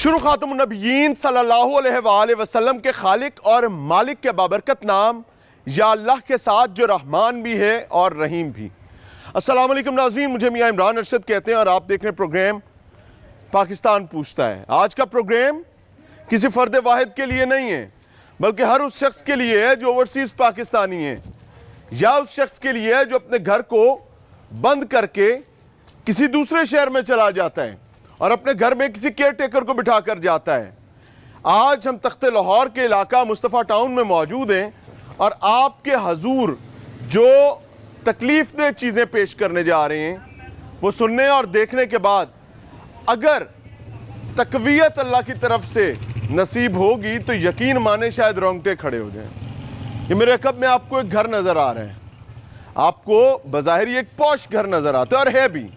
शुरू खातमुन नबिय्यीन सल्लल्लाहु अलैहि वसल्लम के खालिक और मालिक के बाबरकत नाम या अल्लाह के साथ जो रहमान भी है और रहीम भी। अस्सलाम वालेकुम नाज़रीन, मुझे मियां इमरान अरशद कहते हैं और आप देख रहे हैं प्रोग्राम पाकिस्तान पूछता है। आज का प्रोग्राम किसी फ़र्द वाहिद के लिए नहीं है, बल्कि हर उस शख्स के लिए है जो ओवरसीज़ पाकिस्तानी है, या उस शख्स के लिए है जो अपने घर को बंद करके किसी दूसरे शहर में चला जाता है और अपने घर में किसी केयर टेकर को बिठा कर जाता है। आज हम तख्ते लाहौर के इलाका मुस्तफ़ा टाउन में मौजूद हैं और आपके हजूर जो तकलीफ दह चीज़ें पेश करने जा रहे हैं वो सुनने और देखने के बाद अगर तकवीयत अल्लाह की तरफ से नसीब होगी तो यकीन माने शायद रोंगटे खड़े हो जाएं। ये मेरे अकब में आपको एक घर नज़र आ रहा है, आपको बज़ाहिर एक पॉश घर नज़र आता है और है भी।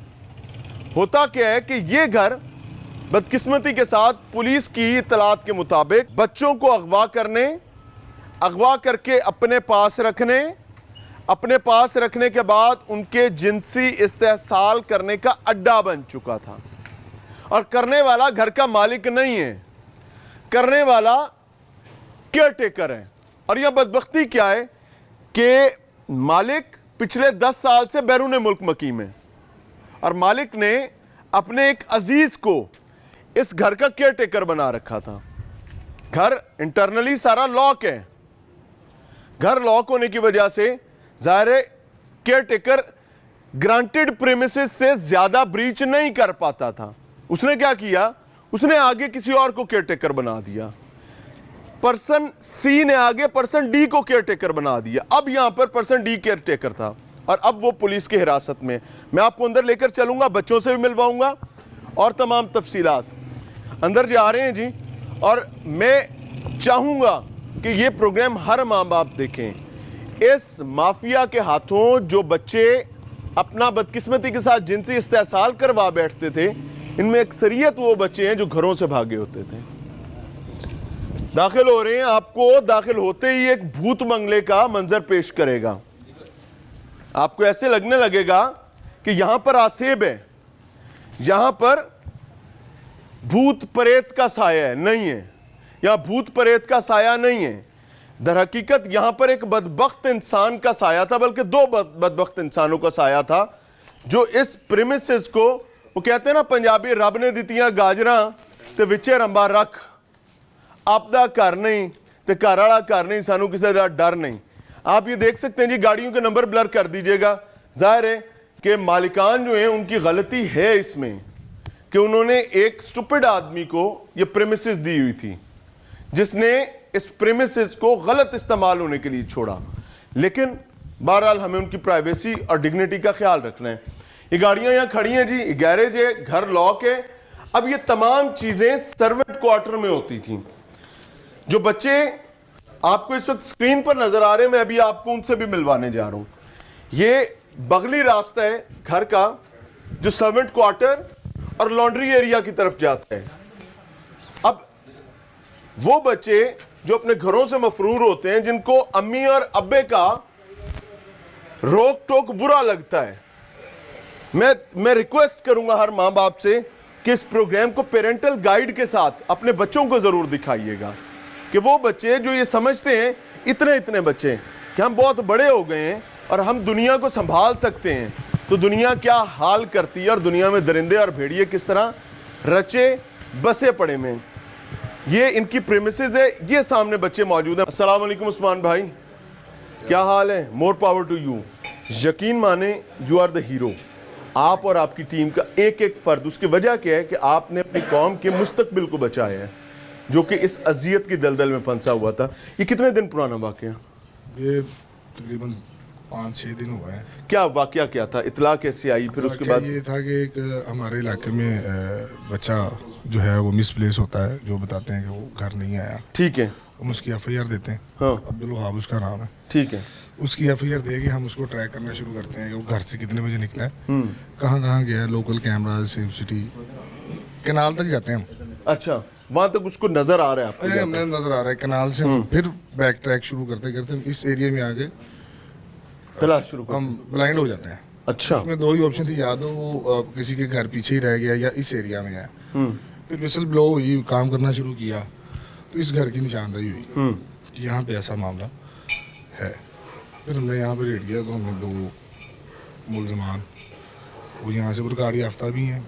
होता क्या है कि ये घर बदकिस्मती के साथ पुलिस की इतलात के मुताबिक बच्चों को अगवा करके अपने पास रखने के बाद उनके जिनसी इस्तेहसाल करने का अड्डा बन चुका था। और करने वाला घर का मालिक नहीं है, करने वाला केयर टेकर है। और यह बदबख्ती क्या है कि मालिक पिछले 10 साल से बैरून मुल्क मकीम है और मालिक ने अपने एक अजीज को इस घर का केयर टेकर बना रखा था। घर इंटरनली सारा लॉक है, घर लॉक होने की वजह से जाहिर है केयर टेकर ग्रांटेड प्रीमिसेस से ज्यादा ब्रीच नहीं कर पाता था। उसने क्या किया, उसने आगे किसी और को केयर टेकर बना दिया। पर्सन सी ने आगे पर्सन डी को केयर टेकर बना दिया। अब यहां पर पर्सन डी केयर टेकर था और अब वो पुलिस की हिरासत में। मैं आपको अंदर लेकर चलूंगा, बच्चों से भी मिलवाऊंगा और तमाम तफसीलात। अंदर जा रहे हैं जी, और मैं चाहूंगा कि ये प्रोग्राम हर माँ बाप देखें। इस माफिया के हाथों जो बच्चे अपना बदकिस्मती के साथ जिनसी इस्तेहसाल करवा बैठते थे, इनमें अक्सरियत वो बच्चे हैं जो घरों से भागे होते थे। दाखिल हो रहे हैं, आपको दाखिल होते ही एक भूत बंगले का मंजर पेश करेगा। आपको ऐसे लगने लगेगा कि यहां पर आसेब है, यहां पर भूत प्रेत का साया है। नहीं है, यहां भूत प्रेत का साया नहीं है। दर हकीकत यहां पर एक बदबख्त इंसान का साया था, बल्कि दो बदबख्त इंसानों का साया था जो इस प्रीमिसेस को, वो कहते हैं ना पंजाबी, रब ने दित्तियां गाजरां ते विचे रंबा रख, आपदा घर नहीं ते घर वाला घर नहीं, सानू किसी का डर नहीं। आप ये देख सकते हैं जी, गाड़ियों के नंबर ब्लर कर दीजिएगा। जाहिर है कि मालिकान जो हैं उनकी गलती है इसमें कि उन्होंने एक स्टूपिड आदमी को ये प्रीमिसेस दी हुई थी जिसने इस प्रीमिसेस को गलत इस्तेमाल होने के लिए छोड़ा। लेकिन बहरहाल हमें उनकी प्राइवेसी और डिग्निटी का ख्याल रखना है। ये गाड़ियां यहाँ खड़ी हैं जी, गैरेज है, घर लॉक है। अब ये तमाम चीजें सर्वेंट क्वार्टर में होती थी। जो बच्चे आपको इस वक्त स्क्रीन पर नजर आ रहे हैं, मैं अभी आपको उनसे भी मिलवाने जा रहा हूं। ये बगली रास्ता है घर का जो सर्वेंट क्वार्टर और लॉन्ड्री एरिया की तरफ जाता है। अब वो बच्चे जो अपने घरों से मफरूर होते हैं, जिनको अम्मी और अब्बे का रोक टोक बुरा लगता है, मैं रिक्वेस्ट करूंगा हर मां बाप से कि इस प्रोग्राम को पेरेंटल गाइड के साथ अपने बच्चों को जरूर दिखाइएगा कि वो बच्चे जो ये समझते हैं, इतने बच्चे कि हम बहुत बड़े हो गए हैं और हम दुनिया को संभाल सकते हैं, तो दुनिया क्या हाल करती है और दुनिया में दरिंदे और भेड़िए किस तरह रचे बसे पड़े में। ये इनकी प्रीमिसेस है, ये सामने बच्चे मौजूद हैं। अस्सलाम वालेकुम उस्मान भाई, क्या हाल है? More power to you. यकीन माने यू आर द हीरो। आप और आपकी टीम का एक एक फर्द, उसकी वजह क्या है कि आपने अपनी कौम के मुस्तकबिल को बचाया है जो कि इस अजियत की दलदल में फंसा हुआ था। ये कितने दिन पुराना वाकया? ये तकरीबन 5-6 दिन हुआ है। क्या वाकया क्या था, इतला कैसे आई? फिर उसके बाद ये था कि एक हमारे इलाके में बच्चा जो है वो मिसप्लेस होता है, जो बताते हैं कि वो घर नहीं आया। ठीक है, हम उसकी FIR देते हैं। हाँ। अब्दुल वहाब उसका नाम है। ठीक है, उसकी FIR दे के हम उसको ट्रैक करना शुरू करते हैं कि वो घर से कितने बजे निकला है, कहाँ गया है, local camera, safe city, canal तक जाते हैं हम। अच्छा, वहां तक उसको नजर आ रहा है आपको? हमें नजर आ रहा है कैनाल से। हम फिर बैक ट्रैक शुरू करते हम इस एरिया में आगे तलाश शुरू करते हम ब्लाइंड हो जाते हैं। अच्छा, उसमें 2 ही ऑप्शन थी, या तो वो किसी के घर पीछे ही रह गया या इस एरिया में है। फिर विसल ब्लो हुई, काम करना शुरू किया तो इस घर की निशानदेही हुई कि यहाँ पे ऐसा मामला है। फिर हमने यहाँ पे रेड किया तो हमने 2 मुलजमान, वो यहाँ से रिकॉर्ड याफ्ता भी हैं,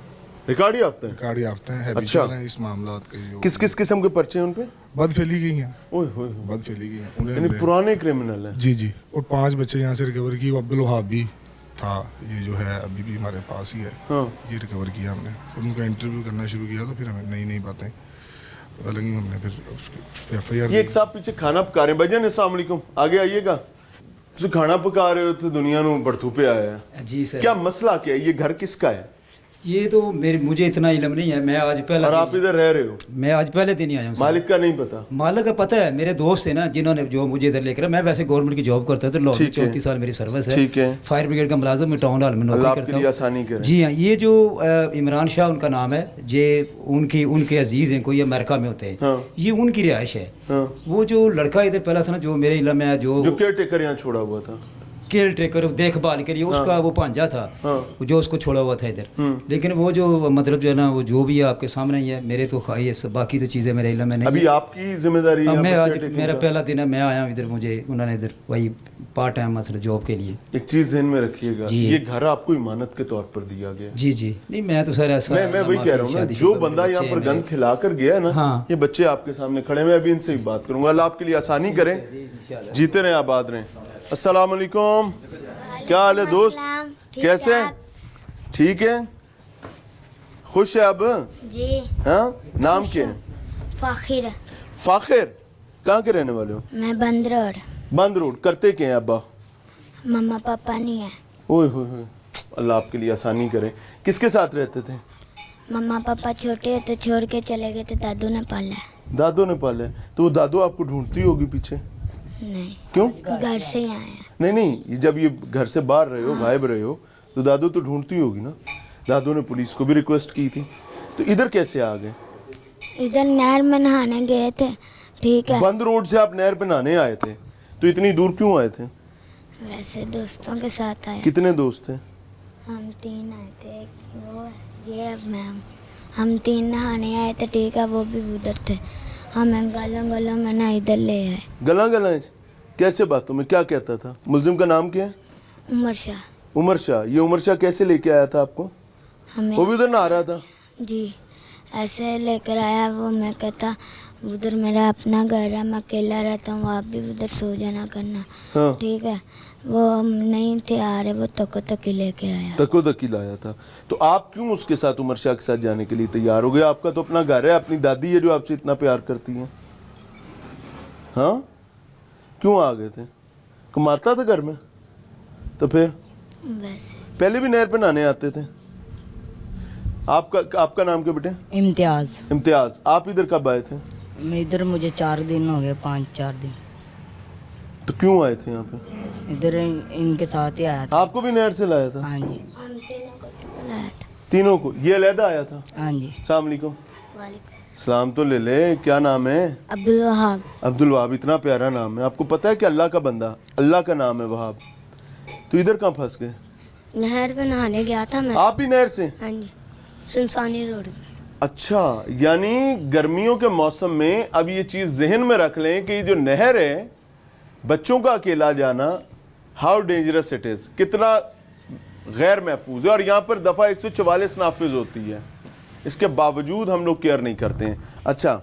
रिकॉर्ड याफ्ता है? रिकॉर्ड याफ्ता हैं, अच्छा। हैबिचुअल हैं इस मामला के। किस किस किस्म के पर्चे हैं उन पे? बद फैली गई हैं, ओए होए, बद फैली गई हैं यानी उन्हें। पुराने क्रिमिनल हैं। जी जी। और 5 बच्चे यहाँ से रिकवर की। वो अब्दुल वहाब भी था, ये जो है अभी भी हमारे पास ही है, हाँ। ये रिकवर किया हमने। फिर उनका इंटरव्यू करना शुरू किया तो फिर हमें नई नई बातें पता लगी। हमने फिर उसकी FIR ये एक साहब पीछे खाना पका रहे हैं। भाईजान अस्सलाम वालेकुम, आगे आइएगा। ਤੁਸੀਂ खाना पका रहे हो तो दुनिया ਨੂੰ बड़थू पे आया है। जी सर। क्या मसला क्या है? ये घर किसका है? ये तो मुझे इतना इल्म नहीं है। मैं आज पहला और आप इधर रह रहे हो? मैं आज पहले दिन ही आया हूँ सर। मालिक का नहीं पता? मालिक का पता है, मेरे दोस्त है ना जिन्होंने जो मुझे इधर लेकर। मैं वैसे गवर्नमेंट की जॉब करता था लाहौर में, ठीक है। 34 साल मेरी सर्विस है। ठीक है। फायर ब्रिगेड का मुलाजिम, मैं टाउन हॉल में अल्लाह नौकरी आपके करता लिए हूँ। आसानी करे। जी हाँ, ये जो इमरान शाह उनका नाम है, ये उनके अजीज हैं, कोई अमेरिका में होते हैं। हाँ। ये उनकी रिहाइश है। हाँ। वो जो लड़का इधर पहला था ना, जो मेरे इल्म में है, जो केयर टेकर यहाँ छोड़ा हुआ था, केयर टेकर देखभाल के लिए, उसका वो भांजा था हाँ। जो उसको छोड़ा हुआ था इधर। लेकिन वो जो मतलब जो है ना, वो जो भी है आपके सामने ही है। मेरे तो खाई बाकी तो चीज़ें मेरे इल्म में नहीं अभी है। आपकी जिम्मेदारी है अब मैं यहाँ पर आज caretaking मेरा का? पहला दिन है, मैं आया हूँ इधर। मुझे उन्होंने इधर वही पार्ट टाइम मतलब जॉब के लिए। एक चीज ध्यान में रखिएगा, जी। ये घर आपको इमानत के तौर पर दिया गया। जी जी। नहीं मैं तो सर ऐसा मैं वही कह रहा हूँ ना, जो बंदा यहाँ पर गंद खिला कर गया है ना, हाँ। ये बच्चे आपके सामने खड़े हैं। मैं अभी इनसे ही बात करूंगा। अल्लाह आपके लिए आसानी करें, जीते रहें, आबाद रहें। अस्सलाम वालेकुम, क्या हाल है दोस्त? कैसे हैं? ठीक है, खुश है अब? जी। हाँ, नाम क्या है? फाखिर। फाखिर, कहाँ के रहने वाले हो? मैं बंद रोड। बंद रोड। करते क्या हैं अब्बा? मम्मा पापा नहीं है। ओए होए होए, अल्लाह आपके लिए आसानी करे। किसके साथ रहते थे? मम्मा पापा छोटे तो छोड़ के चले गए थे, दादू ने पाला है। दादू ने पाले? तो वो दादू आपको ढूंढती होगी पीछे? नहीं, क्यों? घर से ही आए हैं। नहीं, ये जब ये घर से बाहर रहे हो, गायब रहे हो, तो दादू तो ढूंढती होगी ना। दादू ने पुलिस को भी रिक्वेस्ट की थी, तो इधर कैसे आ गए? इधर नहर में नहाने गए थे, ठीक है। बंद रोड से आप नहर पे नहाने आए थे, तो इतनी दूर क्यों आए थे? वैसे दोस्तों के साथ आए। कितने दोस्त थे? हम 3 आए थे, एक वो है, ये अब मैं हूँ। हम 3 नहाने आए थे, ठीक है। वो भी उधर थे। हमें गलों में ना इधर ले आए। गला कैसे बातों में? क्या कहता था? मुलजिम का नाम क्या है? उमर शाह। उमर शाह। ये उमर शाह कैसे लेके आया था आपको? हमें वो भी उधर नहा रहा था? जी, ऐसे लेकर आया। वो मैं कहता उधर मेरा अपना घर है, मैं अकेला रहता हूँ, आप भी उधर सो जाना करना, हाँ। ठीक है। वो हम नहीं थे आ रहे, वो तकी लेके आया। तको तकी लाया था। तो आप क्यों उसके साथ, उमर शाह के साथ जाने के लिए तैयार हो गए? आपका तो अपना घर है, अपनी दादी है जो आपसे इतना प्यार करती है। हाँ, क्यों आ गए थे? को मारता था घर में? तो फिर वैसे पहले भी नहर पे नहाने आते थे? आपका नाम क्या बेटे? इम्तियाज। इम्तियाज। आप इधर कब आए थे? मैं इधर मुझे 4 दिन हो गए, 5-4 दिन। तो क्यों आए थे यहाँ पे? इधर इनके साथ ही आया था। आपको भी नहर से लाया था? हाँ जी, हम तीनों को लाया था। तीनों को? ये अलहदा आया था? हाँ जी। अस्सलाम वालेकुम। वालेकुम सलाम तो ले ले। क्या नाम है? अब्दुल वहाब। अब्दुल वहाब। इतना प्यारा नाम है। आपको पता है कि अल्लाह का बंदा, अल्लाह का नाम है वहाब। तो इधर कहाँ फंस गए? नहर पे नहाने गया था मैं। आप भी नहर से? हाँ जी, सुनसानी रोड पे। अच्छा, यानी गर्मियों के मौसम में अब ये चीज़ जहन में रख लें कि ये जो नहर है, बच्चों का अकेला जाना, हाउ डेंजरस इट इज़, कितना गैर महफूज है। और यहाँ पर दफ़ा 144 नाफिज होती है, इसके बावजूद हम लोग केयर नहीं करते हैं। अच्छा,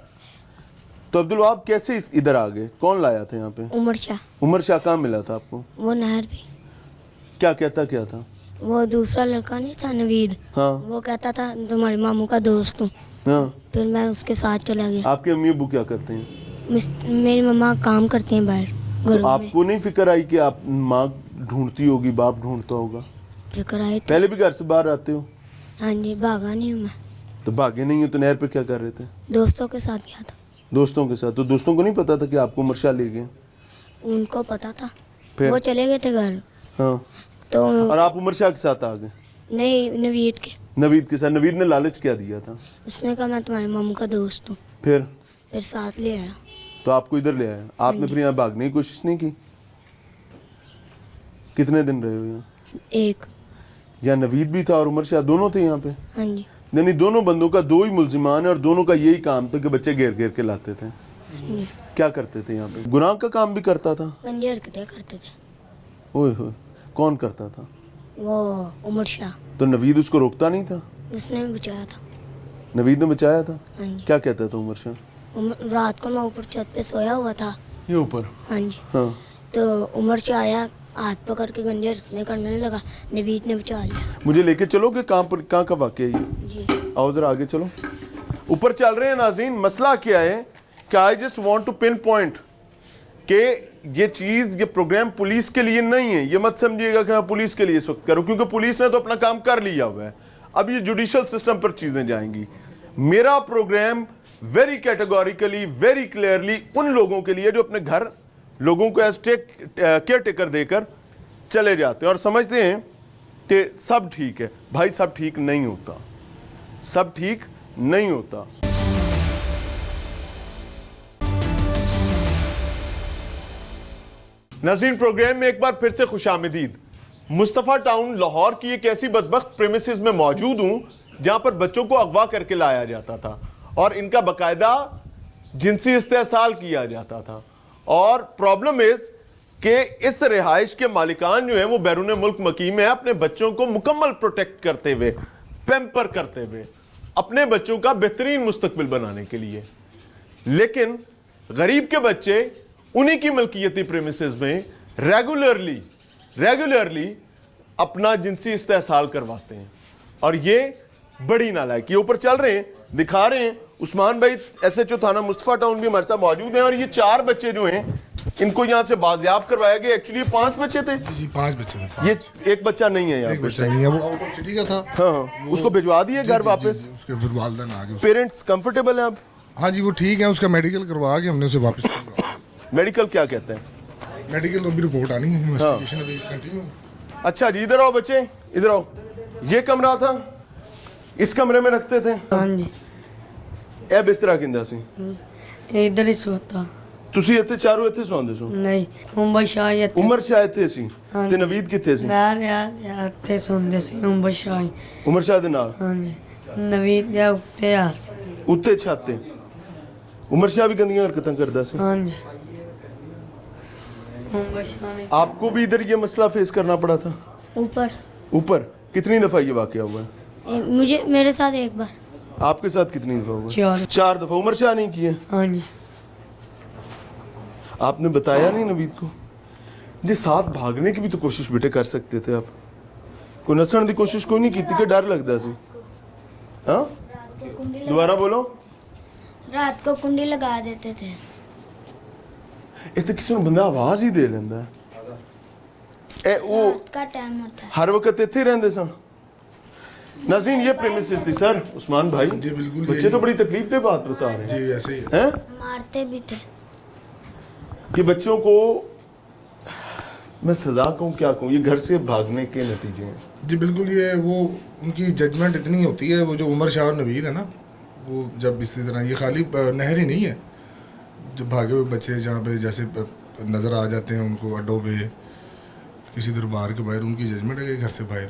तो अब्दुल वहाब कैसे इधर आ गए? कौन लाया था यहाँ पे? उमर शाह। उमर शाह कहाँ मिला था आपको? वो नहर पे। क्या कहता क्या था? वो दूसरा लड़का नहीं था, नवीद, हाँ वो कहता था तुम्हारे मामू का दोस्त हूँ। हाँ। फिर मैं उसके साथ चला गया। आपके अम्मी अब्बू क्या करते हैं? मेरी मम्मा काम करती हैं बाहर तो घरों में। आपको नहीं फिक्र आई कि आप माँ ढूंढती होगी, बाप ढूंढता होगा? फिक्र आई थी। पहले भी घर से बाहर आते हो? हाँ जी, भागा नहीं हूँ मैं, तो भागे नहीं हो तो नहर पे क्या कर रहे थे? दोस्तों के साथ गया था। दोस्तों के साथ? तो दोस्तों को नहीं पता था कि आपको उमर शाह ले गए? उनको पता था, फिर? वो चले गए थे घर। हाँ। तो और आप उमर शाह के साथ आ गए? नहीं, नवीद के। नवीद के साथ? नवीद ने लालच क्या दिया था? उसने कहा मैं तुम्हारे मामू का दोस्त हूँ, फिर साथ ले आया। तो आपको इधर ले आया? आपने फिर यहाँ भागने की कोशिश नहीं की? कितने दिन रहे हो यहाँ? एक। यहाँ नवीद भी था और उमर शाह दोनों थे यहाँ पे? हाँ जी। यानी दोनों बंदों का दो ही मुलजिमान है और दोनों का यही काम था कि बच्चे घेर घेर के लाते थे। क्या करते थे यहाँ पे? गुनाह का काम भी करता था? गंदी हरकतें करते थे। ओए होए, कौन करता था? वो उमर शाह, तो नवीद उसको रोकता नहीं था? उसने भी बचाया था। नवीद ने बचाया था? हाँ जी। क्या कहता था उमर शाह? रात को मैं ऊपर छत पे सोया हुआ था। ये ऊपर? हाँ जी। हाँ। तो उमर शाह आया, हाथ पकड़ के गंदी हरकतें करने लगा, नवीद ने बचा लिया। मुझे लेके चलोगे कहाँ का वाक़या है ये? जी। आओ जरा आगे चलो। ऊपर चल रहे हैं नाज़रीन। मसला क्या है कि I just want to pinpoint कि ये चीज़, ये प्रोग्राम पुलिस के लिए नहीं है। ये मत समझिएगा कि मैं पुलिस के लिए इस वक्त करूँ, क्योंकि पुलिस ने तो अपना काम कर लिया हुआ है। अब ये जुडिशल सिस्टम पर चीज़ें जाएंगी। मेरा program very categorically, very clearly उन लोगों के लिए जो अपने घर लोगों को एज केयर टेकर देकर चले जाते हैं और समझते हैं कि सब ठीक है। भाई सब ठीक नहीं होता, सब ठीक नहीं होता। नाज़रीन, प्रोग्राम में एक बार फिर से खुशामदीद। मुस्तफ़ा टाउन लाहौर की एक ऐसी बदबख्त प्रेमिसेस में मौजूद हूं जहां पर बच्चों को अगवा करके लाया जाता था और इनका बाकायदा जिनसी इस्तेहसाल किया जाता था। और प्रॉब्लम इज कि इस रिहाइश के मालिकान जो हैं वो बैरून मुल्क मकीम है, अपने बच्चों को मुकम्मल प्रोटेक्ट करते हुए, पैम्पर करते हुए, अपने बच्चों का बेहतरीन मुस्तकबिल बनाने के लिए। लेकिन गरीब के बच्चे उन्हीं की मलकियती प्रेमिसेस में रेगुलरली अपना जिनसी इस्तेहसाल करवाते हैं और ये बड़ी नालायकी। ऊपर चल रहे हैं, दिखा रहे हैं। उस्मान भाई SHO थाना मुस्तफ़ा टाउन भी हमारे साथ मौजूद हैं और ये 4 बच्चे जो हैं इनको यहाँ से बाजियाब करवाया गया। एक्चुअली 5 बच्चे थे। जी 5 बच्चे थे। ये एक बच्चा नहीं है यहाँ एक पे। बच्चा नहीं है, वो आउट ऑफ सिटी का था। हाँ, उसको भिजवा दिए घर वापस। उसके फिर वालदैन आ गए। पेरेंट्स कंफर्टेबल हैं अब? हाँ जी, वो ठीक है। उसका मेडिकल करवा के हमने उसे वापस करवा। मेडिकल क्या कहते हैं? मेडिकल तो अभी रिपोर्ट आनी है, इन्वेस्टिगेशन अभी कंटिन्यू। अच्छा जी, इधर आओ बच्चे, इधर आओ। ये कमरा था, इस कमरे में रखते थे? हाँ जी। ए बिस्तरा किंदा सी? इधर ही सोता। ਤੁਸੀਂ ਇੱਥੇ ਚਾਰੋਂ ਇੱਥੇ ਸੌਂਦੇ ਸੋ? ਨਹੀਂ ਉਮਰ ਸ਼ਾਹ ਇੱਥੇ ਉਮਰ ਸ਼ਾਹ ਇੱਥੇ ਸੀ ਤੇ ਨਵੀਦ ਕਿੱਥੇ ਸੀ? ਮੈਂ ਗਿਆ ਇੱਥੇ ਸੌਂਦੇ ਸੀ ਉਮਰ ਸ਼ਾਹ। ਉਮਰ ਸ਼ਾਹ ਦੇ ਨਾਲ? ਹਾਂਜੀ। ਨਵੀਦ ਦੇ ਉੱਤੇ ਆਸ। ਉੱਤੇ ਛੱਤ ਤੇ ਉਮਰ ਸ਼ਾਹ ਵੀ ਗੰਦੀਆਂ ਹਰਕਤਾਂ ਕਰਦਾ ਸੀ? ਹਾਂਜੀ। उमर शाह ने आपको भी इधर ये मसला फेस करना पड़ा था? ऊपर कितनी दफा ये वाकया हुआ है? मुझे मेरे साथ एक बार। आपके साथ कितनी दफा हुआ? 4। 4 दफा। उमर शाह नहीं किए? हाँ जी। आपने बताया नहीं नवीद को? जी साथ भागने की भी तो कोशिश बेटे कर सकते थे आप। कोई नसण की कोशिश कोई नहीं की कि डर लगता सी? हाँ, दोबारा बोलो। रात को कुंडी लगा देते थे। ਇਹ ਤਾਂ ਕਿਸੇ ਨੂੰ ਬੰਦਾ ਆਵਾਜ਼ ਹੀ ਦੇ ਲੈਂਦਾ ਹੈ। ਇਹ ਉਹ रात का टाइम होता है। हर वक्त ਇੱਥੇ ਰਹਿੰਦੇ ਸਨ। नाज़रीन, ये प्रेमिसेस थी सर। उस्मान भाई जी बिल्कुल। बच्चे तो बड़ी तकलीफ दे बात बता रहे जी ऐसे ही हैं मारते भी थे। कि बच्चों को मैं सजा कहूँ क्या कहूँ, ये घर से भागने के नतीजे हैं। जी बिल्कुल। ये वो उनकी जजमेंट इतनी होती है, वो जो उमर शाह और नवीद है ना, वो जब इसी तरह, ये खाली नहर ही नहीं है, जो भागे हुए बच्चे जहाँ पे जैसे नज़र आ जाते हैं उनको अड्डों पे, किसी दरबार के बाहर, उनकी जजमेंट है कि घर से बाहर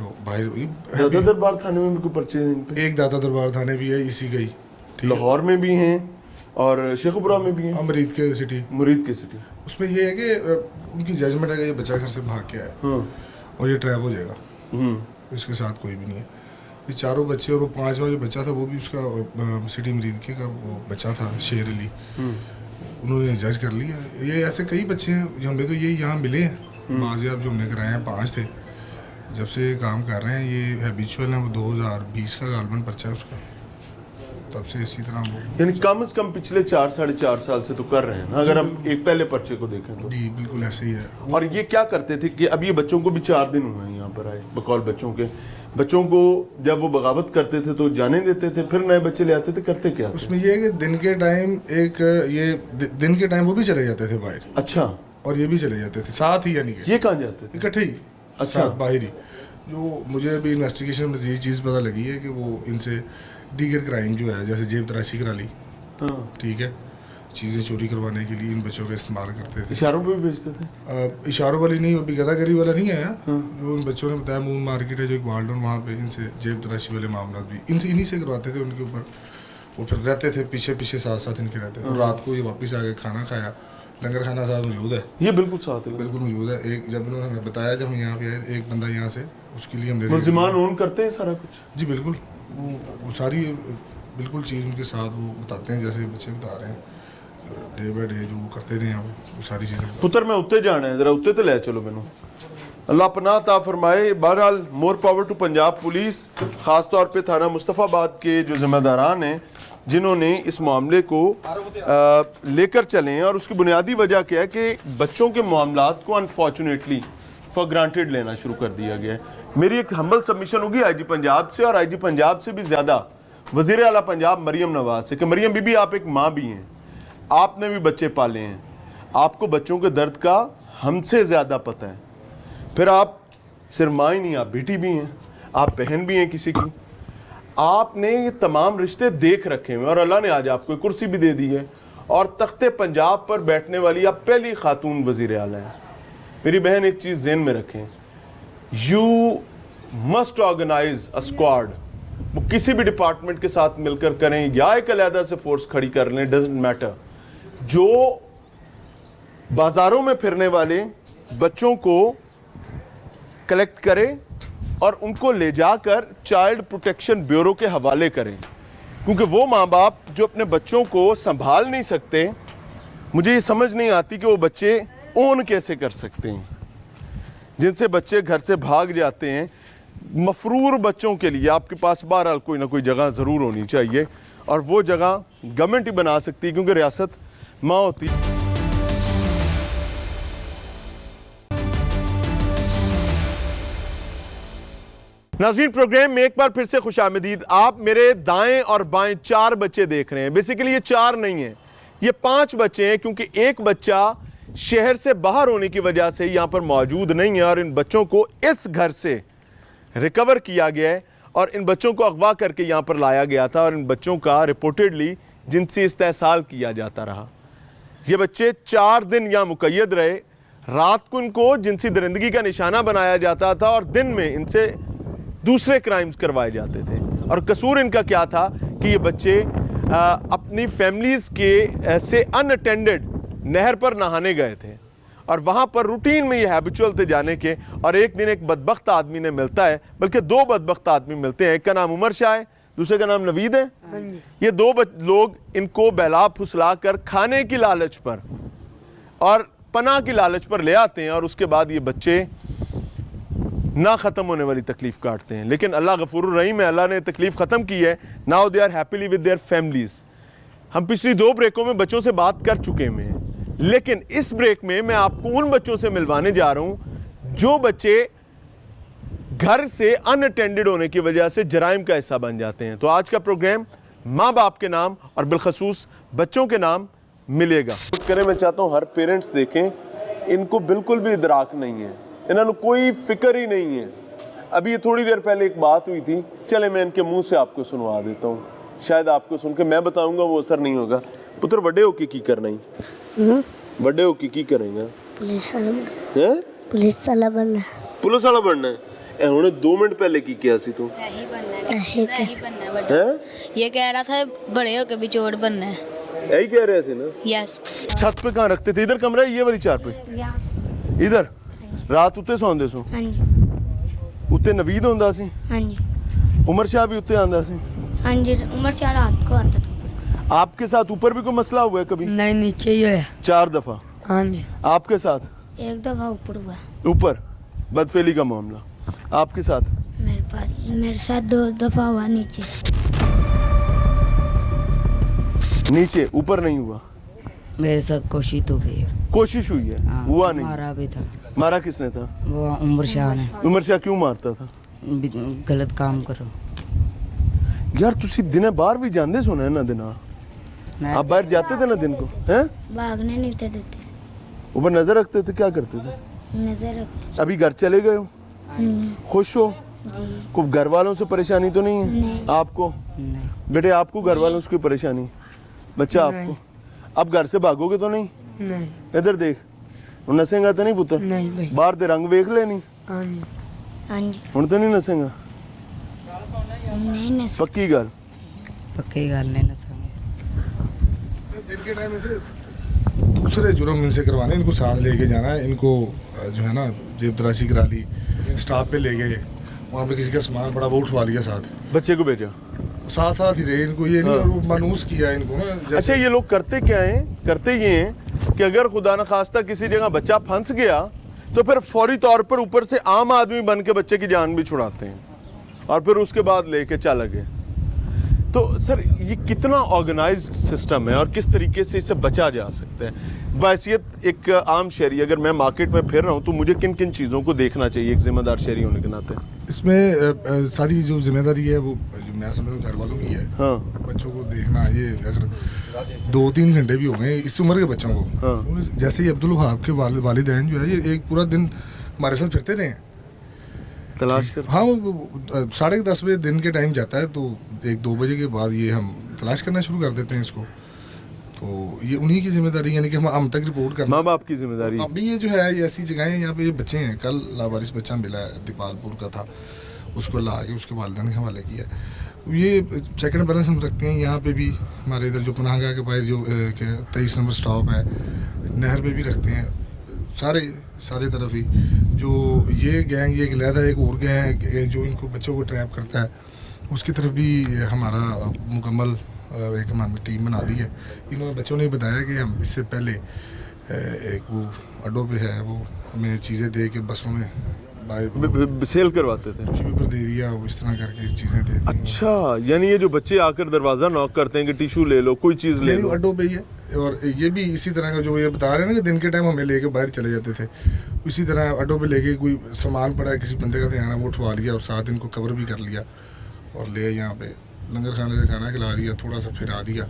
दादा दरबार थाने में भी कोई पर्चे हैं इन पे? एक दादा दरबार थाने भी है इसी गई, ठीक है। लाहौर में भी हैं और शेखपुरा में भी हैं, अमरीद के सिटी। मुरीद की सिटी। उसमें ये है कि उनकी जजमेंट है कि ये बच्चा घर से भाग के आया हाँ। और ये ट्रैप हो जाएगा, इसके साथ कोई भी नहीं है। ये 4 बच्चे और वो 5वां जो बच्चा था वो भी उसका सिटी मरीद के का वो बच्चा था, शेर अली, उन्होंने जज कर लिया। ये ऐसे कई बच्चे हैं जो हमें तो ये यहाँ मिले हैं, बाजियाब जो हमने कराए हैं 5 थे। जब से काम कर रहे हैं, ये हैबिचुअल है, वो 2020 का गालबन पर्चा है उसका, तब से इसी तरह वो। यानी कम से कम पिछले 4 साढ़े 4 साल से तो कर रहे हैं ना, अगर हम एक पहले पर्चे को देखें तो। जी बिल्कुल ऐसे ही है। और ये क्या करते थे कि अब ये बच्चों को भी 4 दिन हुए हैं यहाँ पर आए, बकौल बच्चों के। बच्चों को जब वो बगावत करते थे तो जाने देते थे, फिर नए बच्चे ले आते थे, करते क्या थे? उसमें ये है कि दिन के टाइम दिन के टाइम वो भी चले जाते थे बाहर, अच्छा, और ये भी चले जाते थे साथ ही, यानी कि ये कहाँ जाते थे? इकट्ठे ही। अच्छा। साथ बाहर ही। जो मुझे अभी इन्वेस्टिगेशन में ये चीज़ पता लगी है कि वो इनसे दीगर क्राइम जो है, जैसे जेब तराशी करा ली, हाँ। ठीक है, चीज़ें चोरी करवाने के लिए इन बच्चों का इस्तेमाल करते थे। इशारों पे भी भेजते थे? इशारों वाली नहीं, अभी गदागरी वाला नहीं आया। जो इन बच्चों ने बताया मून मार्केट है जो एक वाल्डन, वहाँ पे इनसे जेब तलाशी वाले मामला भी इन्हीं से करवाते थे उनके ऊपर। वो फिर रहते थे पीछे पीछे साथ साथ इनके रहते थे। और रात को ये वापस आके खाना खाया, लंगर खाना साथ मौजूद है, ये बिल्कुल साथ है, बिल्कुल मौजूद है। एक जब इन्होंने हमें बताया, जब हम यहाँ पे आए, एक बंदा यहाँ से, उसके लिए हमने मुलजिमान ओन करते हैं सारा कुछ? जी बिल्कुल, वो सारी बिल्कुल चीज़ उनके साथ वो बताते हैं, जैसे बच्चे बता रहे हैं डे बाय डे जो वो करते रहे हैं वो सारी चीज़ें। पुत्र मैं उत्ते जाना है, जरा उत्ते तो ले चलो मैनू, अल्लाह पनाह ता फरमाए। बहरहाल more power to Punjab police, ख़ास तौर पे थाना मुस्तफ़ाबाद के जो ज़िम्मेदारान हैं जिन्होंने इस मामले को लेकर चले हैं। और उसकी बुनियादी वजह क्या है कि बच्चों के मामलात को अनफॉर्चुनेटली फॉर ग्रांटेड लेना शुरू कर दिया गया है। मेरी एक हम्बल सबमिशन होगी आईजी पंजाब से, और आईजी पंजाब से भी ज़्यादा वज़ीर आला पंजाब मरियम नवाज़ से, कि मरियम बीबी आप एक माँ भी हैं, आपने भी बच्चे पाले हैं, आपको बच्चों के दर्द का हमसे ज़्यादा पता है। फिर आप सिर्फ माँ ही नहीं, आप बेटी भी हैं, आप बहन भी हैं किसी की, आपने ये तमाम रिश्ते देख रखे हैं और अल्लाह ने आज आपको एक कुर्सी भी दे दी है और तख्ते पंजाब पर बैठने वाली आप पहली खातून वज़ीर आला हैं। मेरी बहन एक चीज़ ज़हन में रखें, you must organise a squad. वो किसी भी डिपार्टमेंट के साथ मिलकर करें या एक अलहदा से फोर्स खड़ी कर लें, डजंट मैटर। जो बाजारों में फिरने वाले बच्चों को कलेक्ट करें और उनको ले जाकर चाइल्ड प्रोटेक्शन ब्यूरो के हवाले करें, क्योंकि वो माँ बाप जो अपने बच्चों को संभाल नहीं सकते, मुझे ये समझ नहीं आती कि वो बच्चे ओन कैसे कर सकते हैं, जिनसे बच्चे घर से भाग जाते हैं। मफरूर बच्चों के लिए आपके पास बहरहाल कोई ना कोई जगह ज़रूर होनी चाहिए, और वो जगह गवर्नमेंट ही बना सकती है, क्योंकि रियासत माँ होती है। नाज़रीन, प्रोग्राम में एक बार फिर से खुशामदीद। आप मेरे दाएं और बाएं 4 बच्चे देख रहे हैं। बेसिकली ये 4 नहीं हैं, ये 5 बच्चे हैं, क्योंकि एक बच्चा शहर से बाहर होने की वजह से यहाँ पर मौजूद नहीं है, और इन बच्चों को इस घर से रिकवर किया गया है और इन बच्चों को अगवा करके यहाँ पर लाया गया था, और इन बच्चों का रिपोर्टेडली जिनसी इस्तेहसाल किया जाता रहा। ये बच्चे 4 दिन यहाँ मुक़य्यद रहे। रात को इनको जिनसी दरिंदगी का निशाना बनाया जाता था और दिन में इनसे दूसरे क्राइम्स करवाए जाते थे। और कसूर इनका क्या था कि ये बच्चे अपनी फैमिलीज़ के से अनअटेंडेड नहर पर नहाने गए थे, और वहाँ पर रूटीन में ये हैबिचुअल थे जाने के। और एक दिन एक बदबख्त आदमी ने मिलता है, बल्कि 2 बदबख्त आदमी मिलते हैं, एक का नाम उमर शाह है, दूसरे का नाम नवीद है। ये 2 लोग इनको बहला फुसला कर खाने की लालच पर और पनाह की लालच पर ले आते हैं, और उसके बाद ये बच्चे ना ख़त्म होने वाली तकलीफ़ काटते हैं। लेकिन अल्लाह गफूरुर रहीम है, अल्लाह ने तकलीफ़ ख़त्म की है। Now they are happily with their families. हम पिछली 2 ब्रेकों में बच्चों से बात कर चुके हैं, लेकिन इस ब्रेक में मैं आपको उन बच्चों से मिलवाने जा रहा हूं जो बच्चे घर से अनअटेंडेड होने की वजह से जराइम का हिस्सा बन जाते हैं। तो आज का प्रोग्राम माँ बाप के नाम और बिलखसूस बच्चों के नाम मिलेगा। करें, मैं चाहता हूँ हर पेरेंट्स देखें, इनको बिल्कुल भी इदराक नहीं है, इन्होंने कोई फिक्र ही नहीं है। अभी ये थोड़ी देर पहले एक बात हुई थी, चले मैं इनके मुंह से आपको सुनवा देता हूँ, शायद आपको सुन के मैं बताऊंगा वो असर नहीं होगा। पुत्र वड्डे होके की करना ही, वड्डे होके की करेंगे? पुलिस वाला हैं? पुलिस वाला बनना पुलिस वाला बनना है। हुणे 2 मिनट पहले की किया सी तू? यही बनना है बड़ा। हैं? ये कह रहा था बड़े होके भी चोर बनना है। यही कह रहे थे ना? यस। छत पे कहाँ रखते थे? इधर कमरा है, ये वाली चार पे इधर रात उत्ते सौंदे सो? हाँ जी। उत्ते नवीद होंदा सी? हाँ जी। उमर शाह भी उत्ते आंदा सी? हाँ जी, उमर शाह रात को आता था। आपके साथ ऊपर भी कोई मसला हुआ है कभी? नहीं, नीचे ही है। 4 दफा? हाँ जी। आपके साथ? 1 दफा ऊपर हुआ। ऊपर बदफेली का मामला। आपके साथ? मेरे साथ 2 दफा हुआ नीचे। नीचे, ऊपर नहीं हुआ? मेरे साथ कोशिश तो हुई है। कोशिश हुई है? हाँ, हुआ नहीं? मारा भी था। मारा किसने था? वो उमर शाह ने। उमर शाह क्यों मारता था? गलत काम करो यार तुसी दिन बाहर भी जाते सुना है ना दिन? आप बाहर जाते थे ना दिन को? हैं? भागने नहीं थे देते, ऊपर नजर रखते थे, क्या करते थे? नजर रख। अभी घर चले गए हो? खुश हो? को घर वालों से परेशानी तो नहीं है? नहीं। आपको? नहीं। बेटे आपको घर वालों से कोई परेशानी? बच्चा आपको? अब घर से भागोगे तो नहीं? नहीं इधर देख, नसेगा तो नहीं पुत्र? नहीं भाई बाहर दे रंग वेख ले नहीं, हाँ जी हाँ जी हुण तो नहीं नसेगा? नहीं नस पक्की गल? पक्की गल नहीं नसांगे। दिन के टाइम से दूसरे जुर्म इनसे करवाने, इनको साथ लेके जाना है, इनको जो है ना जेब तराशी करा ली, स्टाफ पे ले गए, वहाँ पे किसी का सामान पड़ा वो उठवा लिया, साथ बच्चे को भेजा। साथ साथ ही रहे, इनको ये नहीं और वो मानूस किया इनको ना अच्छा, जैसे ये लोग करते क्या हैं? करते ये हैं कि अगर खुदा न खास्ता किसी जगह बच्चा फंस गया तो फिर फौरी तौर पर ऊपर से आम आदमी बन के बच्चे की जान भी छुड़ाते हैं और फिर उसके बाद लेके चल गए। तो सर ये कितना ऑर्गेनाइज्ड सिस्टम है और किस तरीके से इससे बचा जा सकता है? वैसियत एक आम शहरी, अगर मैं मार्केट में फिर रहा हूँ तो मुझे किन किन चीज़ों को देखना चाहिए एक जिम्मेदार शहरी होने के नाते? इसमें सारी जो जिम्मेदारी है वो जो मैं समझता हूँ घर वालों की है। हाँ बच्चों को देखना, ये अगर 2-3 घंटे भी हो गए इस उम्र के बच्चों को, हाँ। जैसे ही अब्दुल वहाब के वालिदैन जो है ये एक पूरा दिन हमारे साथ फिरते रहे हैं। तलाश कर। हाँ, वो 10:30 बजे दिन के टाइम जाता है, तो 1-2 बजे के बाद ये हम तलाश करना शुरू कर देते हैं इसको। तो ये उन्हीं की जिम्मेदारी, यानी कि हम तक रिपोर्ट करना। माँ बाप की जिम्मेदारी। अभी ये जो है ये ऐसी जगह है, यहाँ पे ये बच्चे हैं, कल लावारिस बच्चा मिला है, दीपालपुर का था, उसको ला के उसके वालिदैन के हवाले किया। तो ये सेकंड बैलेंस हम रखते हैं यहाँ पे भी, हमारे इधर जो पनाहगाह के पास जो 23 नंबर स्टॉप है, नहर पे भी रखते हैं, सारे तरफ ही। जो ये गैंग, ये एक अलहदा एक और गैंग है जो इनको बच्चों को ट्रैप करता है, उसकी तरफ भी हमारा मुकम्मल एक हमारी टीम बना दी है। इन्होंने बच्चों ने बताया कि हम इससे पहले एक वो अड्डों पे है, वो हमें चीज़ें दे के बसों में सेल करवाते थे। टिश्यू पेपर दे दिया, वो इस तरह करके चीज़ें दे दी। अच्छा, यानी ये जो बच्चे आकर दरवाज़ा नॉक करते हैं कि टिश्यू ले लो, कोई चीज़ ले लो, अड्डों पे ही है। और ये भी इसी तरह का जो ये बता रहे हैं ना कि दिन के टाइम हमें लेके बाहर चले जाते थे, इसी तरह अड्डों पे लेके कोई सामान पड़ा है, किसी बंदे का ध्यान है, वो उठवा लिया और साथ इनको कवर भी कर लिया और ले यहाँ पे लंगर खाने से खाना खिला दिया, थोड़ा सा फिरा दिया,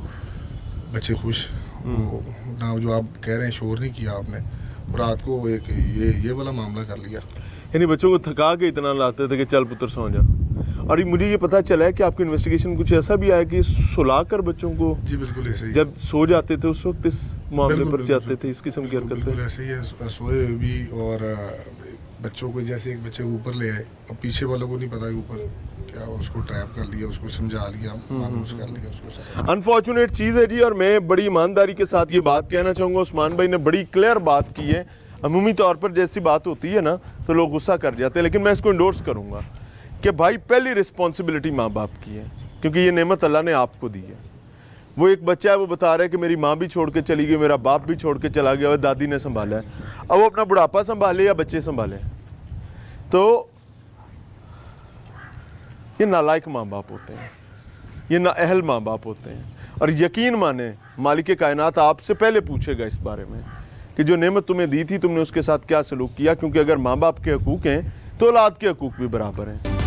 बच्चे खुश। वो ना जो आप कह रहे हैं शोर नहीं किया आपने, रात को एक ये वाला मामला कर लिया। यानी बच्चों को थका के इतना लाते थे कि चल पुत्र सो जा। और मुझे ये पता चला है कि आपकी इन्वेस्टिगेशन कुछ ऐसा भी आया कि सुला कर बच्चों को, जी बिल्कुल ऐसे ही, जब सो जाते थे उस वक्त इस मामले पर जाते थे, इस किस्म की बिल्कुल हरकतें। ऐसे ही है, सोए हुए भी। और बच्चों को जैसे एक बच्चे को ऊपर ले आए, अब पीछे वालों को नहीं पता कि ऊपर क्या, उसको ट्रैप कर लिया, उसको समझा लिया, मानूस कर लिया उसको। अनफॉर्चुनेट चीज़ है जी, और मैं बड़ी ईमानदारी के साथ ये बात कहना चाहूँगा, उस्मान भाई ने बड़ी क्लियर बात की है। अमूमी तौर पर जैसी बात होती है ना तो लोग गुस्सा कर जाते हैं, लेकिन मैं इसको इंडोर्स करूँगा कि भाई पहली रिस्पॉन्सिबिलिटी माँ बाप की है, क्योंकि ये नेमत अल्लाह ने आपको दी है। वो एक बच्चा है, वो बता रहा है कि मेरी माँ भी छोड़ के चली गई, मेरा बाप भी छोड़ के चला गया और दादी ने संभाला है। अब वो अपना बुढ़ापा संभाले या बच्चे संभाले, तो ये नालायक माँ बाप होते हैं, ये नाअहल माँ बाप होते हैं। और यकीन माने मालिक कायनात आपसे पहले पूछेगा इस बारे में कि जो नेमत तुम्हें दी थी तुमने उसके साथ क्या सलूक किया, क्योंकि अगर माँ बाप के हकूक़ हैं तो औलाद के हकूक़ भी बराबर हैं।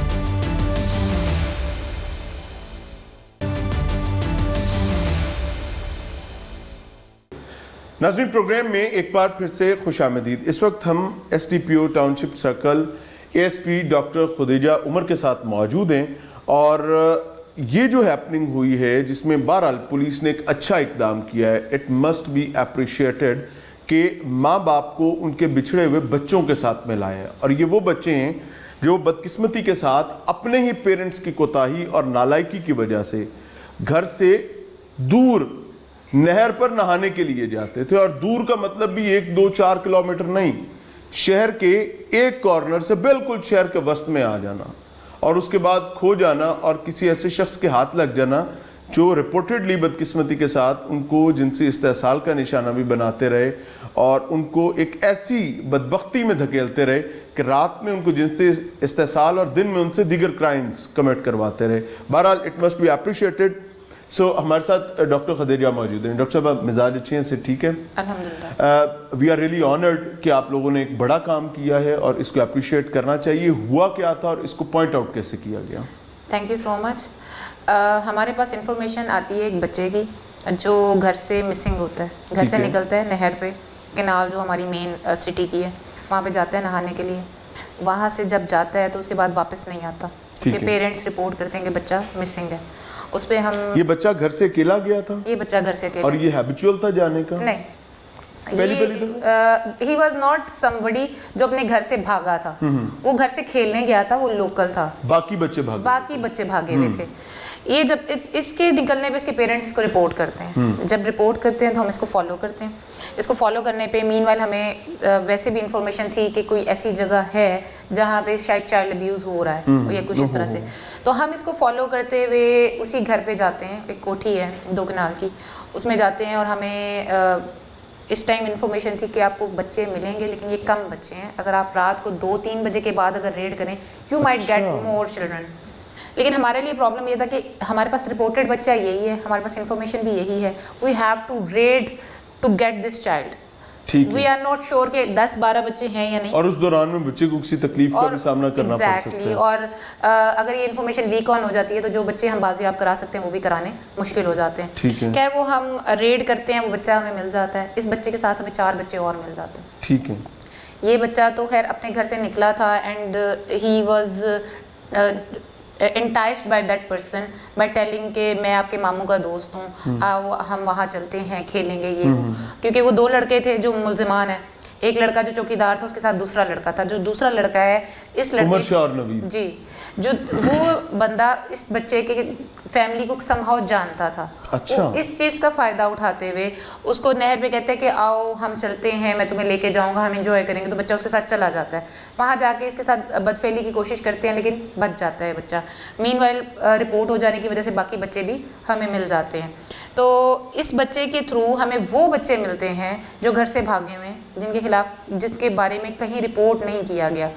नाज़रीन, प्रोग्राम में एक बार फिर से खुशामदीद। इस वक्त हम SDPO township circle ASP doctor Khudija Umar के साथ मौजूद हैं, और ये जो हैपनिंग हुई है जिसमें बहरहाल पुलिस ने एक अच्छा इक़दाम किया है, इट मस्ट बी अप्रिशिएटेड कि माँ बाप को उनके बिछड़े हुए बच्चों के साथ में लाया है। और ये वो बच्चे हैं जो बदकिस्मती के साथ अपने ही पेरेंट्स की कोताही और नालायकी की वजह से घर से दूर नहर पर नहाने के लिए जाते थे। और दूर का मतलब भी 1-2-4 किलोमीटर नहीं, शहर के एक कॉर्नर से बिल्कुल शहर के वस्त में आ जाना और उसके बाद खो जाना और किसी ऐसे शख्स के हाथ लग जाना जो रिपोर्टेडली बदकिस्मती के साथ उनको जिनसी इस्तेहसाल का निशाना भी बनाते रहे और उनको एक ऐसी बदबख्ती में धकेलते रहे कि रात में उनको जिनसी इस्तेहसाल और दिन में उनसे दीगर क्राइम्स कमिट करवाते रहे। बहरहाल इट मस्ट बी अप्रिशिएटेड। सो हमारे साथ डॉक्टर खदीजा मौजूद हैं। डॉक्टर साहब, मिजाज अच्छे हैं, से ठीक है? अल्हम्दुलिल्लाह। वी आर रियली ऑनर्ड कि आप लोगों ने एक बड़ा काम किया है और इसको अप्रिशिएट करना चाहिए। हुआ क्या था और इसको पॉइंट आउट कैसे किया गया? Thank you so much. हमारे पास इंफॉर्मेशन आती है एक बच्चे की जो घर से मिसिंग होता है, घर से निकलता है नहर पे, कैनाल जो हमारी मेन सिटी की है, वहाँ पे जाता है नहाने के लिए। वहाँ से जब जाता है तो उसके बाद वापस नहीं आता। उसके पेरेंट्स रिपोर्ट करते हैं कि बच्चा मिसिंग है। اس پہ ہم یہ بچہ گھر سے اکیلا گیا تھا یہ بچہ گھر سے اور یہ ہیبیچول تھا جانے کا؟ نہیں پہلی ہی واز ناٹ somebody جو اپنے گھر سے بھاگا تھا, وہ گھر سے کھیلنے گیا تھا, وہ لوکل تھا, باقی بچے بھاگے ہوئے تھے. یہ جب اس کے نکلنے پہ اس کے پیرنٹس اس کو رپورٹ کرتے ہیں, جب رپورٹ کرتے ہیں تو ہم اس کو فالو کرتے ہیں. اس کو فالو کرنے پہ مین وائل ہمیں ویسے بھی انفارمیشن تھی کہ کوئی ایسی جگہ ہے جہاں پہ شاید چائلڈ ابیوز ہو رہا ہے یا کچھ اس طرح سے, تو ہم اس کو فالو کرتے ہوئے اسی گھر پہ جاتے ہیں. ایک کوٹھی ہے 2 کنال کی, اس میں جاتے ہیں اور ہمیں اس ٹائم انفارمیشن تھی کہ آپ کو بچے ملیں گے لیکن یہ کم بچے ہیں, اگر آپ رات کو 2-3 بجے کے بعد اگر ریڈ کریں you might get more children. لیکن ہمارے لیے پرابلم یہ تھا کہ ہمارے پاس رپورٹڈ بچہ یہی ہے, ہمارے پاس انفارمیشن بھی یہی ہے, we have to read to get this child. We are not sure کہ 10-12 بچے ہیں یا نہیں, اور اس دوران میں بچے کو کسی تکلیف کا بھی سامنا کرنا پڑ سکتا ہے. اور اگر یہ انفارمیشن لیک آن ہو جاتی ہے تو جو بچے ہم بازیاب کرا سکتے ہیں وہ بھی کرانے مشکل ہو جاتے ہیں. خیر وہ ہم ریڈ کرتے ہیں, وہ بچہ ہمیں مل جاتا ہے. اس بچے کے ساتھ ہمیں 4 بچے اور مل جاتے ہیں. ٹھیک ہے. یہ بچہ تو خیر اپنے گھر سے نکلا تھا and he was enticed by that person by telling کہ میں آپ کے ماموں کا دوست ہوں, آؤ ہم وہاں چلتے ہیں, کھیلیں گے یہ وہ. کیونکہ وہ 2 لڑکے تھے جو ملزمان ہیں, ایک لڑکا جو چوکیدار تھا اس کے ساتھ دوسرا لڑکا تھا. جو دوسرا لڑکا ہے اس لڑکے عمر شاہ اور نوید, جی, جو وہ بندہ اس بچے کے فیملی کو سمہاؤ جانتا تھا. اچھا. اس چیز کا فائدہ اٹھاتے ہوئے اس کو نہر پہ کہتے ہیں کہ آؤ ہم چلتے ہیں, میں تمہیں لے کے جاؤں گا, ہم انجوائے کریں گے. تو بچہ اس کے ساتھ چلا جاتا ہے. وہاں جا کے اس کے ساتھ بدفعلی کی کوشش کرتے ہیں لیکن بچ جاتا ہے بچہ. مین وائل رپورٹ ہو جانے کی وجہ سے باقی بچے بھی ہمیں مل جاتے ہیں. تو اس بچے کے تھرو ہمیں وہ بچے ملتے ہیں جو گھر سے بھاگے ہوئے ہیں, جن کے خلاف جس کے بارے میں کہیں رپورٹ نہیں کیا گیا,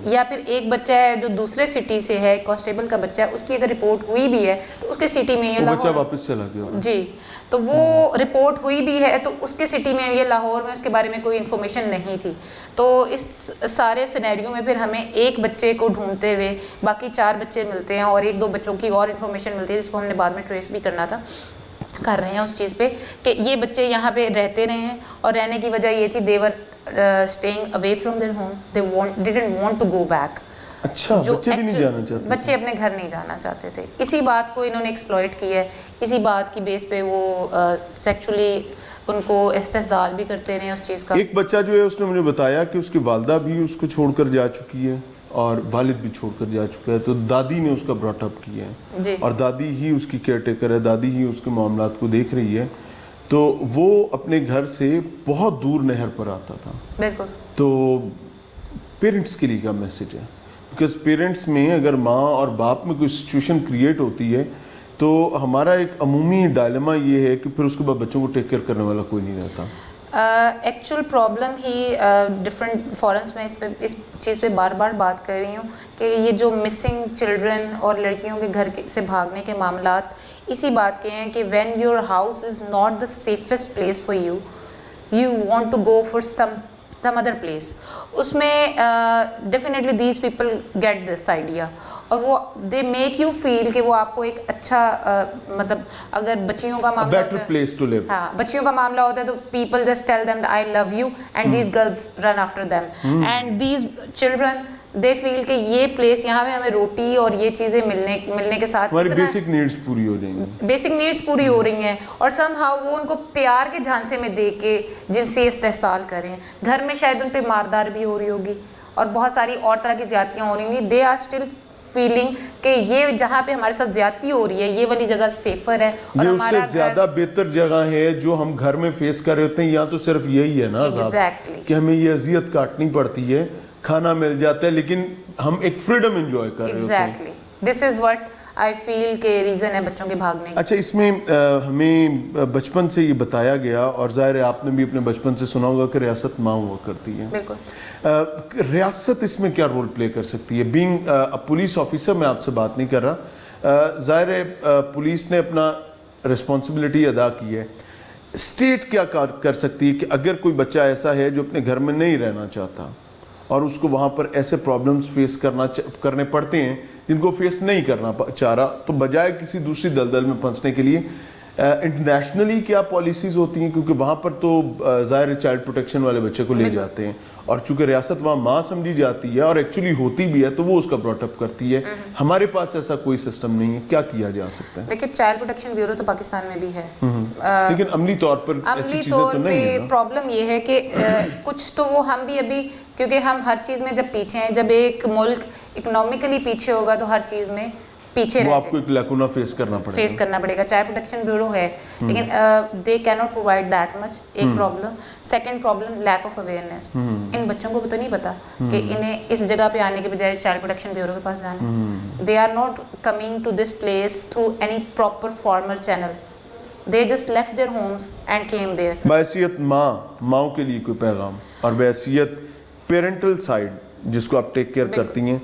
یا پھر ایک بچہ ہے جو دوسرے سٹی سے ہے, کانسٹیبل کا بچہ ہے, اس کی اگر رپورٹ ہوئی بھی ہے تو اس کے سٹی میں یہ بچہ واپس چلا گیا. جی, تو وہ رپورٹ ہوئی بھی ہے تو اس کے سٹی میں, یہ لاہور میں, اس کے بارے میں کوئی انفارمیشن نہیں تھی. تو اس سارے سینیریو میں پھر ہمیں ایک بچے کو ڈھونڈتے ہوئے باقی 4 بچے ملتے ہیں اور 1-2 بچوں کی اور انفارمیشن ملتی ہے جس کو ہم نے بعد میں ٹریس بھی کرنا تھا, کر رہے ہیں اس چیز پہ کہ یہ بچے یہاں پہ رہتے رہے ہیں. اور رہنے کی وجہ یہ تھی they were staying away from their home, they didn't want to go back. اچھا, بچے بھی نہیں جانا چاہتے, بچے اپنے گھر نہیں جانا چاہتے تھے. اسی بات کو انہوں نے ایکسپلائٹ کیا ہے, اسی بات کی بیس پہ وہ سیکچولی ان کو استحصال بھی کرتے رہے اس چیز کا. ایک بچہ جو ہے اس نے مجھے بتایا کہ اس کی والدہ بھی اس کو چھوڑ کر جا چکی ہے اور والد بھی چھوڑ کر جا چکا ہے, تو دادی نے اس کا براٹ اپ کیا ہے اور دادی ہی اس کی کیئر ٹیکر ہے, دادی ہی اس کے معاملات کو دیکھ رہی ہے. تو وہ اپنے گھر سے بہت دور نہر پر آتا تھا. بالکل. تو پیرنٹس کے لیے کیا میسج ہے؟ بیکاز پیرنٹس میں اگر ماں اور باپ میں کوئی سچویشن کریٹ ہوتی ہے تو ہمارا ایک عمومی ڈائلما یہ ہے کہ پھر اس کے بعد بچوں کو ٹیک کیئر کرنے والا کوئی نہیں رہتا. ایکچوئل پرابلم ہی ڈفرینٹ فورمس میں اس چیز پہ بار بار بات کر رہی ہوں کہ یہ جو مسنگ چلڈرن اور لڑکیوں کے گھر سے بھاگنے کے معاملات اسی بات کے ہیں کہ when your house is not the safest place for you, you want to go for some other place. اس میں definitely these people get this idea اور وہ دے میک یو فیل کہ وہ آپ کو ایک اچھا مطلب اگر بچیوں کا معاملہ بیٹر پلیس ٹو لیو, ہاں بچیوں کا معاملہ ہوتا ہے تو people just tell them I love you and these girls run after them and these children they feel کہ یہ پلیس یہاں پہ ہمیں روٹی اور یہ چیزیں ملنے کے ساتھ ہماری بیسک نیڈس پوری ہو جائیں گی, بیسک نیڈس پوری ہو رہی ہیں اور سم ہاؤ وہ ان کو پیار کے جھانسے میں دے کے جنسی استحصال کریں. گھر میں شاید ان پہ ماردار بھی ہو رہی ہوگی اور بہت ساری اور طرح کی زیادتیاں ہو رہی ہوں گی. دے آر اسٹل فیلنگ کہ یہ جہاں پہ ہمارے ساتھ زیادتی ہو رہی ہے یہ والی جگہ سیفر ہے اور یہ اس سے زیادہ بہتر جگہ ہے جو ہم گھر میں فیس کر رہے ہوتے ہیں. یہاں تو صرف یہی ہے نا صاحب کہ ہمیں یہ اذیت کاٹنی پڑتی ہے, کھانا مل جاتا ہے لیکن ہم ایک فریڈم انجوائے کر رہے ہوتے ہیں. دس از واٹ آئی فیل کہ ریزن ہے بچوں کے بھاگنے کی. اچھا, اس میں ہمیں بچپن سے یہ بتایا گیا اور ظاہر ہے آپ نے بھی اپنے بچپن سے سنا ہوگا کہ ریاست ماں ہوا کرتی ہے. بالکل. ریاست اس میں کیا رول پلے کر سکتی ہے؟ بینگ پولیس آفیسر میں آپ سے بات نہیں کر رہا, ظاہر ہے پولیس نے اپنا رسپانسبلٹی ادا کی ہے. اسٹیٹ کیا کر سکتی ہے کہ اگر کوئی بچہ ایسا ہے جو اپنے گھر میں نہیں رہنا چاہتا اور اس کو وہاں پر ایسے پرابلمز فیس کرنے پڑتے ہیں جن کو فیس نہیں کرنا چاہ رہا, تو بجائے کسی دوسری دلدل میں پھنسنے کے لیے انٹرنیشنلی کیا پالیسیز ہوتی ہیں؟ کیونکہ وہاں پر تو ظاہر چائلڈ پروٹیکشن والے بچے کو لے جاتے ہیں، اور چونکہ ریاست وہاں ماں سمجھی جاتی ہے اور ایکچولی ہوتی بھی ہے تو وہ اس کا براٹ اپ کرتی ہے. ہمارے پاس ایسا کوئی سسٹم نہیں ہے، کیا کیا جا سکتا ہے؟ دیکھیں چائلڈ پروٹیکشن بیورو تو پاکستان میں بھی ہے، لیکن عملی طور پر ایسی عملی چیزیں طور تو نہیں پہ ہیں نا. پرابلم یہ ہے کہ کچھ تو وہ ہم بھی ابھی، کیونکہ ہم ہر چیز میں جب پیچھے ہیں، جب ایک ملک اکنامکلی پیچھے ہوگا تو ہر چیز میں پیچھے وہ رہ آپ کو ایک لیکونا فیس کرنا پڑے فیس کرنا پڑے گا. چائلڈ پروٹیکشن بیورو ہے لیکن دے کی ناٹ پرووائڈ دیٹ مچ، ایک problem. Second problem lack of awareness. ان بچوں کو بھی تو نہیں پتا کہ انہیں اس جگہ پہ آنے کے بجائے چائلڈ پروٹیکشن بیورو کے پاس جانا ہے. They are not coming to this place through any proper formal channel. They just left their homes and came there. بحیثیت ماؤں کے لیے کوئی پیغام، اور بحیثیت پیرنٹل سائڈ جس کو آپ ٹیک کیئر کرتی ہیں،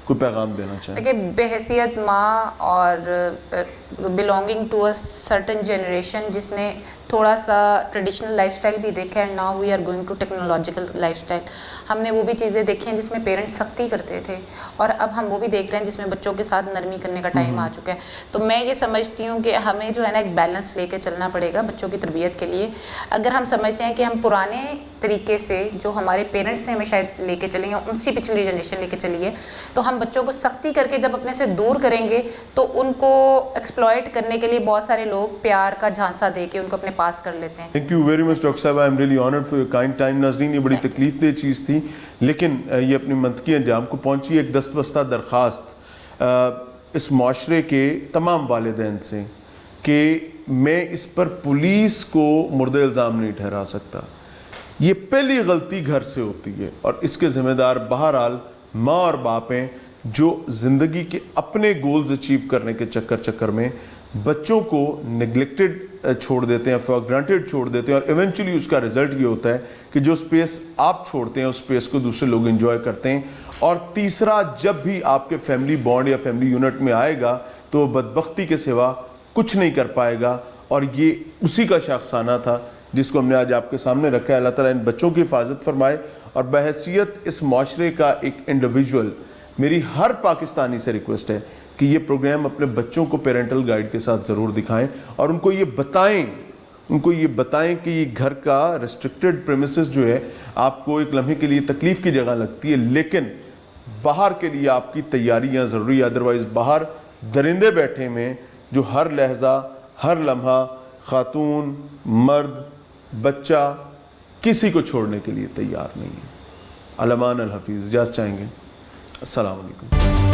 کوئی پیغام دینا چاہیں؟ دیکھیے بحیثیت ماں اور belonging to a certain generation جس نے تھوڑا سا ٹریڈیشنل لائف اسٹائل بھی دیکھا ہے، now we are going to technological lifestyle. ہم نے وہ بھی چیزیں دیکھی ہیں جس میں پیرنٹس سختی کرتے تھے، اور اب ہم وہ بھی دیکھ رہے ہیں جس میں بچوں کے ساتھ نرمی کرنے کا ٹائم آ چکا ہے. تو میں یہ سمجھتی ہوں کہ ہمیں جو ہے نا ایک بیلنس لے کے چلنا پڑے گا بچوں کی تربیت کے لیے. اگر ہم سمجھتے ہیں کہ ہم پرانے طریقے سے جو ہمارے پیرنٹس نے ہمیں شاید لے کے چلیں گے، ان سے پچھلی جنریشن لے کے چلی ہے، تو ہم بچوں کو سختی کر کے جب اپنے سے دور کریں گے تو ان کو ایکسپلائٹ کرنے کے لیے بہت سارے لوگ پیار کا جھانسا دے کے ان کو اپنے پاس کر لیتے ہیں. Thank you very much doctor صاحب، I am really honoured for your kind time. ناظرین یہ بڑی تکلیف دہ چیز تھی، لیکن یہ اپنی منطقی انجام کو پہنچی. ایک دستبستہ درخواست اس معاشرے کے تمام والدین سے کہ میں اس پر پولیس کو مرد الزام نہیں ٹھہرا سکتا. یہ پہلی غلطی گھر سے ہوتی ہے، اور اس کے ذمہ دار بہرحال ماں اور باپ ہیں جو زندگی کے اپنے گولز اچیو کرنے کے چکر میں بچوں کو نگلیکٹڈ چھوڑ دیتے ہیں، فار گرانٹیڈ چھوڑ دیتے ہیں، اور ایونچولی اس کا رزلٹ یہ ہوتا ہے کہ جو سپیس آپ چھوڑتے ہیں اس سپیس کو دوسرے لوگ انجوائے کرتے ہیں. اور تیسرا، جب بھی آپ کے فیملی بانڈ یا فیملی یونٹ میں آئے گا تو وہ بدبختی کے سوا کچھ نہیں کر پائے گا. اور یہ اسی کا شاخسانہ تھا جس کو ہم نے آج آپ کے سامنے رکھا ہے. اللہ تعالیٰ ان بچوں کی حفاظت فرمائے. اور بحیثیت اس معاشرے کا ایک انڈیویجول میری ہر پاکستانی سے ریکویسٹ ہے کہ یہ پروگرام اپنے بچوں کو پیرنٹل گائیڈ کے ساتھ ضرور دکھائیں، اور ان کو یہ بتائیں کہ یہ گھر کا ریسٹرکٹڈ پریمیسز جو ہے آپ کو ایک لمحے کے لیے تکلیف کی جگہ لگتی ہے، لیکن باہر کے لیے آپ کی تیاریاں ضروری ہے. ادروائز باہر درندے بیٹھے میں جو ہر لحظہ ہر لمحہ خاتون، مرد، بچہ کسی کو چھوڑنے کے لیے تیار نہیں ہے. علمان الحفیظ اجازت چاہیں گے. السلام علیکم.